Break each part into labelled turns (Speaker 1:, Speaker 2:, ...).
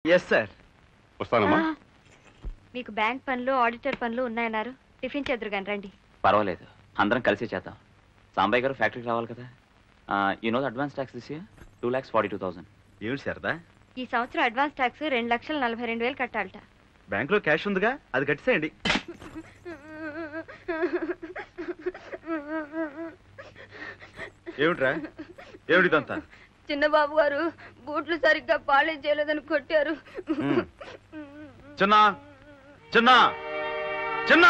Speaker 1: yes sir.
Speaker 2: వస్తానమ్మా.
Speaker 3: మీకు bank పనులు ఆడిటర్ పనులు ఉన్నాయన్నారు. టిఫిన్ చేద్దరు కానీ రండి.
Speaker 4: పర్వాలేదు, అందరం కలిసి చేద్దాం. సాంబయ్య గారు ఫ్యాక్టరీకి రావాలి కదా. You know advance tax this year 2,42,000.
Speaker 1: ఏమిటి శారదా?
Speaker 3: ఈ సంవత్సరం అడ్వాన్స్ ట్యాక్స్ 2,42,000 కట్టాలట.
Speaker 1: బ్యాంక్ లో క్యాష్ ఉందిగా, అది కట్టేసేయండి. ఏమిట్రా, ఏమిటిదంతా?
Speaker 3: చిన్నబాబు గారు బూట్లు సరిగ్గా పాలిష్ చేయలేదని కొట్టారు.
Speaker 1: చిన్న చిన్న చిన్న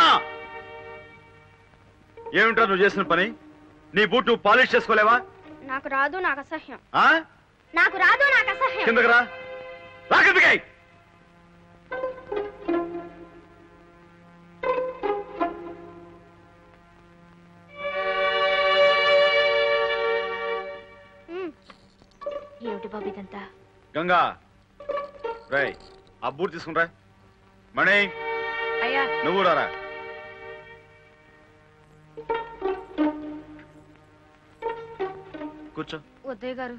Speaker 1: ఏమిట్రా నువ్వు చేసిన పని? నీ బూట్ నువ్వు పాలిష్ చేసుకోలేవా?
Speaker 3: నాకు రాదు, నాకు అసహ్యం.
Speaker 1: నాకు రాదు, నాకు అసహ్యం. కిందకి రా, రా కిందకి.
Speaker 3: ఏమిటి బాబు ఇదంతా?
Speaker 1: గంగా రాయ్, ఆ బూట్ తీసుకునిరా. మణి
Speaker 3: అయ్యా
Speaker 1: నువ్వు రారా. కూర్చో.
Speaker 3: ఉదయ్ గారు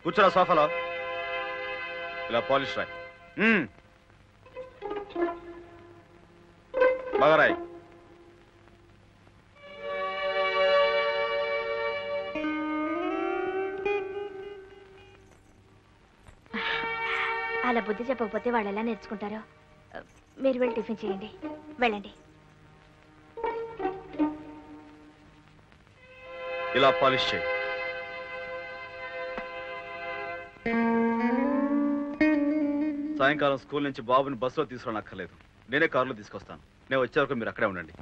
Speaker 1: కూర్చోరా సోఫాలో. ఇలా పాలిష్ రాయ్. బాగా రాయ్.
Speaker 3: అలా బుద్ధి చెప్పకపోతే వాళ్ళు ఎలా నేర్చుకుంటారో. మీరు వెళ్ళి టిఫిన్ చేయండి, వెళ్ళండి.
Speaker 1: ఇలా పాలిష్ చేయి. సాయంకాలం స్కూల్ నుంచి బాబుని బస్సులో తీసుకురానక్కర్లేదు, నేనే కారులో తీసుకొస్తాను. నేను వచ్చే వరకు మీరు అక్కడే ఉండండి.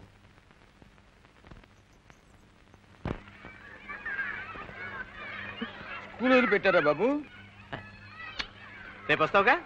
Speaker 5: స్కూల్ పెట్టారా బాబు?
Speaker 4: రేపు వస్తావుగా?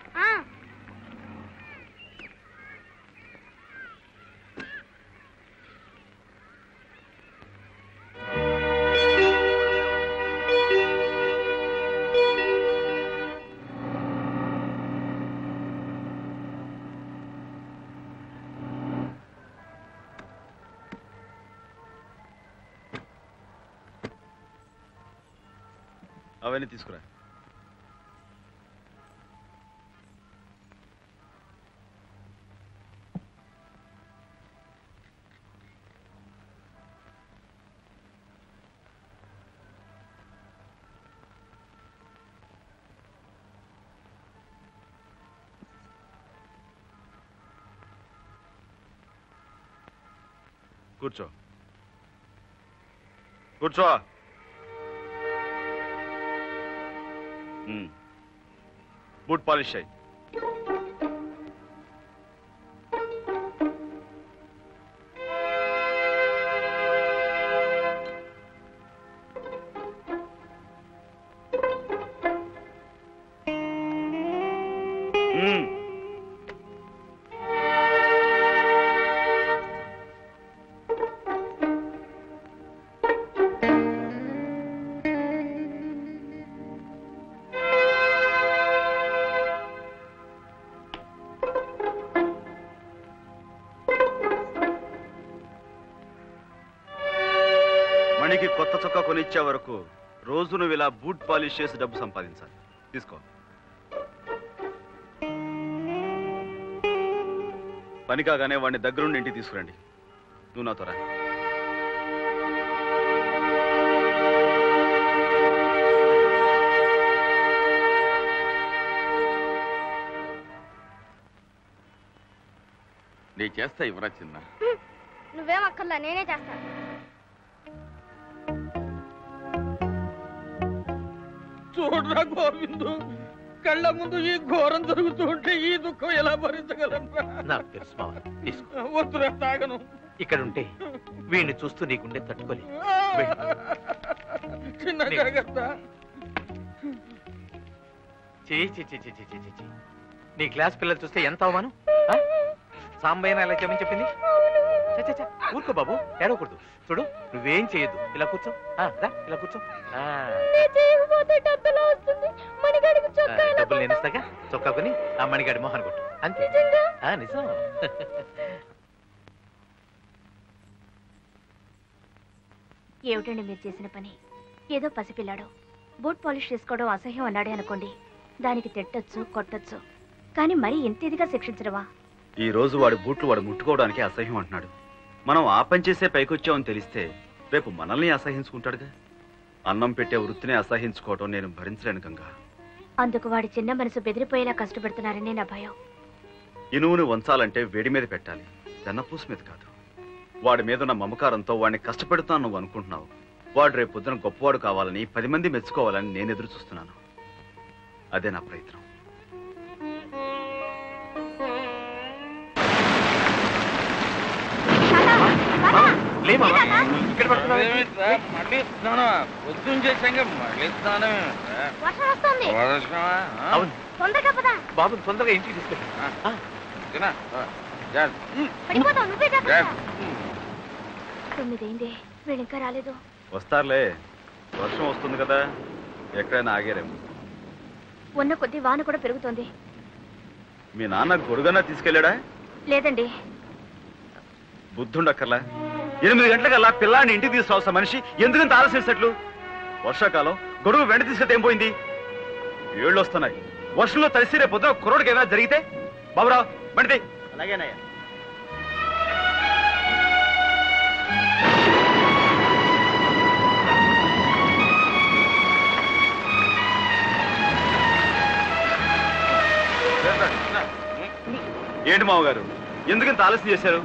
Speaker 1: అవన్నీ తీసుకురా. కూర్చో, కూర్చో. బూట్ పాలిష్ అయ్యి. మణికి కొత్త చొక్కా కొనిచ్చే వరకు రోజు నువ్వు ఇలా బూట్ పాలిష్ చేసి డబ్బు సంపాదించాలి. తీసుకో. పని కాగానే వాడిని దగ్గరుండి ఇంటికి తీసుకురండి. నువ్వు నాతో రా.
Speaker 2: నీ చేస్తా ఇవ్వరా చిన్న.
Speaker 3: నువ్వేం అక్కర్లా, నేనే చేస్తాను.
Speaker 5: చూడరా గోవిందు, కళ్ళ ముందు ఈ ఘోరం జరుగుతూ ఉంటే ఈ దుఃఖం ఎలా భరించగలరా?
Speaker 6: నాకు తెలుసు మావ, తీసుకో.
Speaker 5: వద్దురా, తాగను.
Speaker 6: ఇక్కడ ఉంటే వీడిని చూస్తూ నీకుండే తట్టుకోలే.
Speaker 5: చిన్న జాగ్రత్త.
Speaker 6: నీ క్లాస్ పిల్లలు చూస్తే ఎంత అవమానం. సాంబయ్యన ఎలా చెప్పని చెప్పింది. ఊరుకో బాబు, ఏడవకూడదు. చూడు, నువ్వేం చేయొద్దు. ఇలా కూర్చో, ఇలా కూర్చో. డబ్బులు నేను ఇస్తాగా. చొక్కా కొని ఆ మణిగాడి మొహాన్ని కొట్టు, అంతే. నిజం.
Speaker 3: ఏమిటండి మీరు చేసిన పని? ఏదో పసిపిల్లాడు బూట్ పాలిష్ చేసుకోవడం అసహ్యం అన్నాడే అనుకోండి, దానికి తిట్టొచ్చు, కొట్టొచ్చు. కానీ మరీ ఎంత ఇదిగా శిక్షించడమా?
Speaker 1: ఈ రోజు వాడి బూట్లు వాడు ముట్టుకోవడానికి అసహ్యం అంటున్నాడు. మనం ఆ పని చేసే పైకొచ్చామని తెలిస్తే రేపు మనల్ని అసహించుకుంటాడుగా. అన్నం పెట్టే వృత్తిని అసహించుకోవటం నేను భరించలేను గంగా.
Speaker 3: అందుకు వాడి చిన్న మనసు బెదిరిపోయేలా కష్టపెడుతున్నారని నా భయం.
Speaker 1: ఇనువును వంచాలంటే వేడి మీద పెట్టాలి, వెన్నపూసు మీద కాదు. వాడి మీద ఉన్న మమకారంతో వాడిని కష్టపెడుతాను నువ్వు అనుకుంటున్నావు. వాడు రేపు పొద్దున గొప్పవాడు కావాలని 10 మంది మెచ్చుకోవాలని నేను ఎదురు చూస్తున్నాను. అదే నా ప్రయత్నం.
Speaker 5: మళ్ళీ స్నానం పొద్దున్న చేశాక మళ్ళీ స్నానం
Speaker 3: వర్షం వస్తుంది.
Speaker 6: అవును
Speaker 3: తొందరగా పద.
Speaker 6: బాబు తొందరగా ఇంటికి తీసుకెళ్ళి.
Speaker 3: పడిపోతావు, నువ్వే జాగ్రత్త. 9 అయింది, వీళ్ళు ఇంకా రాలేదు.
Speaker 1: వస్తారులే, వర్షం వస్తుంది కదా, ఎక్కడైనా ఆగారేమో.
Speaker 3: ఉన్న కొద్ది వాన కూడా పెరుగుతోంది.
Speaker 1: మీ నాన్న గొడుగన్నా తీసుకెళ్ళాడా?
Speaker 3: లేదండి.
Speaker 1: బుద్ధుండక్కర్లా. 8 గంటలకల్లా పిల్లాన్ని ఇంటికి తీసుకురావలసిన మనిషి ఎందుకంత ఆలస్యం సెట్లు? వర్షాకాలం గొడుగు వెంట తీసుకెళ్తే ఏం పోయింది? ఏళ్ళు వస్తున్నాయి, వర్షంలో తడిసి రేపు పొద్దున కుర్రోడికి ఏమైనా జరిగితే? బాబురావు బండి. అలాగేనయ్యా. ఏంటి మామగారు, ఎందుకంత ఆలస్యం చేశారు?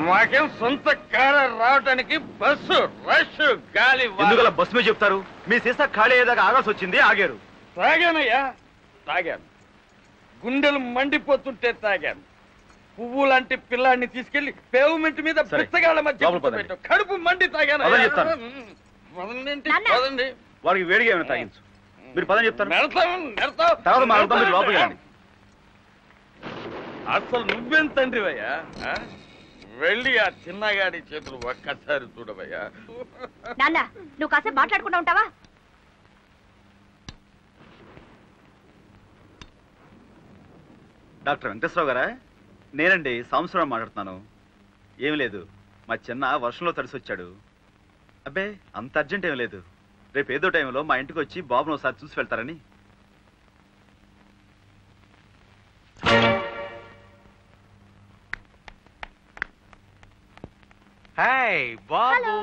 Speaker 5: మాకేం సొంత కారు రావడానికి బస్సు రష్ గాలి.
Speaker 1: ఎందుకలా బస్సు మీద చెప్తారు? మీ సీసా ఖాళీ అయ్యేదాకా ఆగాల్సి వచ్చింది, ఆగారు.
Speaker 5: తాగానయ్యా, తాగాను. గుండెలు మండిపోతుంటే తాగాను. పువ్వు లాంటి పిల్లాన్ని తీసుకెళ్లి పేవ్మెంట్ మీద
Speaker 1: సరే,
Speaker 5: పిచ్చగాళ్ళ మధ్య
Speaker 1: లోపలికి పదండి.
Speaker 5: కూర్చోబెట్టావు. కడుపు మండి తాగాను.
Speaker 1: పదని చెప్తాను.
Speaker 5: పదండి,
Speaker 3: నాన్న.
Speaker 5: పదండి.
Speaker 1: వాడికి వేడిగా ఏమైనా తాగించు. మీరు పదని చెప్తారు,
Speaker 5: నెడతావు.
Speaker 1: తర్వాత మాట్లాడతాం. మీరు లోపలికి రండి.
Speaker 5: అసలు నువ్వేం తండ్రివయ్యా? వెళ్ళి ఆ చిన్నగాడి చేతులు ఒక్కసారి చూడవయ్యా.
Speaker 3: నాన్న, నువ్వు కాసేపు మాట్లాడుకుంటూ ఉంటావా?
Speaker 1: డాక్టర్ వెంకటేశ్వరరావు గారా? నేనండి, సాంబశివరావు మాట్లాడుతున్నాను. ఏం లేదు, మా చిన్న వర్షంలో తడిసి వచ్చాడు. అబ్బే, అంత అర్జెంట్ ఏం లేదు. రేపు ఏదో టైంలో మా ఇంటికి వచ్చి బాబును ఒకసారి చూసి వెళ్తారని.
Speaker 6: హాయ్ బాబు.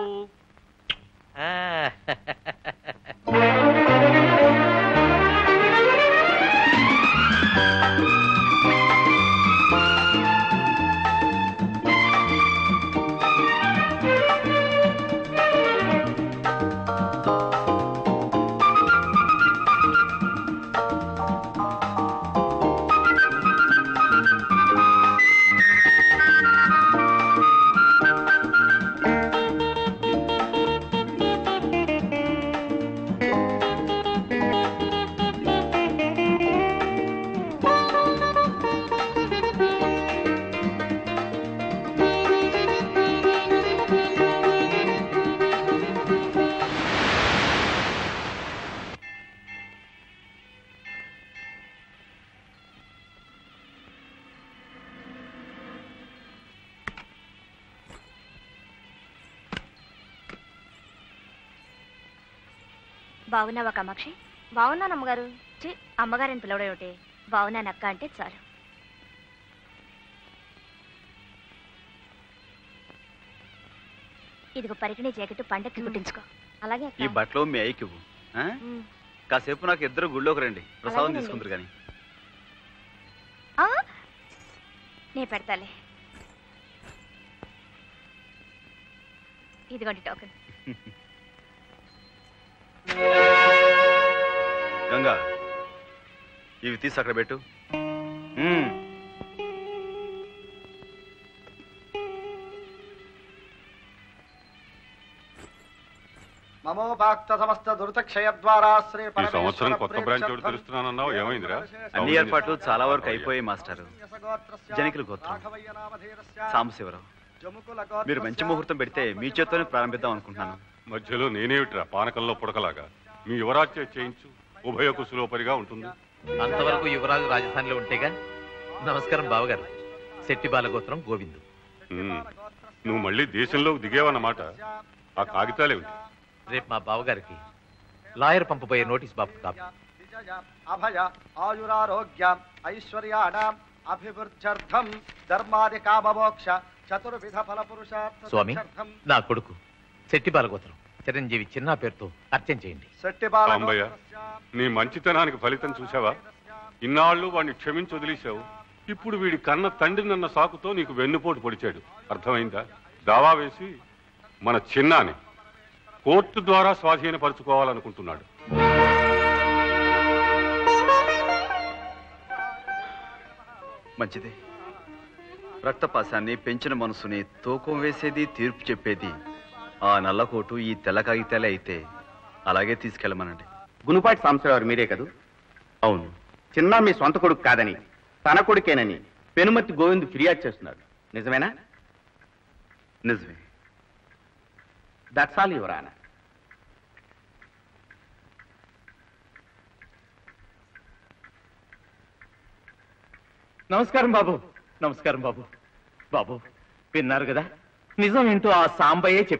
Speaker 3: బాగున్నావా కామాక్షి? బాగున్నాను అమ్మగారు. అమ్మగారిని పిలవడం ఏమిటి? బాగున్నాను అక్క అంటే చాలు. ఇదిగో పరికిణీ జాకెట్ పండక్కి కుట్టించుకో. అలాగే
Speaker 1: ఈ బట్టలు మీ అయ్యకి ఇవ్వు. కాసేపు నాకు ఇద్దరు గుళ్ళోకి రండి, ప్రసాదం తీసుకుంటారు కానీ.
Speaker 3: నే పెడతాలే. ఇదిగోండి టోకెన్.
Speaker 1: గంగా, ఇవి తీసి అక్కడ పెట్టు.
Speaker 2: ఈ సంవత్సరం కొత్త బ్రాంచ్ ఒకటి తెలుస్తున్నానన్నావు, ఏమైందిరా?
Speaker 1: అన్ని ఏర్పాట్లు చాలా వరకు అయిపోయాయి మాస్టారు. జనికుల గోత్రం సాంబశివరావు. మీరు మంచి ముహూర్తం పెడితే మీ చేత్తోనే ప్రారంభిద్దాం అనుకుంటున్నాను.
Speaker 2: మధ్యలో నేనేమిట్రా పానకంలో పుడకలాగా? మీ యువరాజ్య చేయించు, ఉభయ కుశలోపరిగా ఉంటుంది.
Speaker 6: అంతవరకు యువరాజు రాజధానిలో ఉంటేగా. నమస్కారం బావగారు. శెట్టి బాలగోత్రం గోవిందు.
Speaker 2: నువ్వు మళ్ళీ దేశంలోకి దిగేవన్నమాట. ఆ కాగితాలేమిటి?
Speaker 6: రేపు మా బావగారికి లాయర్ పంపబోయే నోటీస్ బాబు కాపీ.
Speaker 7: అభయ ఆయురారోగ్య ఐశ్వర్యాణం అభివృద్ధ్యర్థం ధర్మాది కామమోక్ష చతుర్విధ ఫల పురుషార్థ
Speaker 6: స్వామి నా కొడుకు శెట్టి బాలగోత్రం చిరంజీవి చిన్న పేరుతో అర్చన చేయండి.
Speaker 7: శెట్టి
Speaker 2: సాంబయ్య, నీ మంచితనానికి ఫలితం చూసావా? ఇన్నాళ్ళు వాడిని క్షమించి వదిలేశావు. ఇప్పుడు వీడి కన్న తండ్రినన్న సాకుతో నీకు వెన్నుపోటు పొడిచాడు. అర్థమైందా? దావా వేసి మన చిన్నాని కోర్టు ద్వారా స్వాధీనపరుచుకోవాలనుకుంటున్నాడు.
Speaker 1: మంచిది. రక్తపాశాన్ని పెంచిన మనసుని తూకం వేసేది, తీర్పు చెప్పేది ఆ నల్లకోటు ఈ తెల్ల కాగితాలే అయితే అలాగే తీసుకెళ్ళమనండి.
Speaker 8: గునుపాటి సాంబశివరావు మీరే కదూ?
Speaker 1: అవును.
Speaker 8: చిన్న మీ సొంత కొడుకు కాదని తన కొడుకేనని పెనుమతి గోవింద్ ఫిర్యాదు చేస్తున్నాడు. నిజమేనా?
Speaker 1: నిజమే.
Speaker 8: That's all your honour. నమస్కారం బాబు. నమస్కారం బాబు. బాబు విన్నారు కదా, నిజం ఏంటో ఆ సాంబయ్యే చెప్పాడు.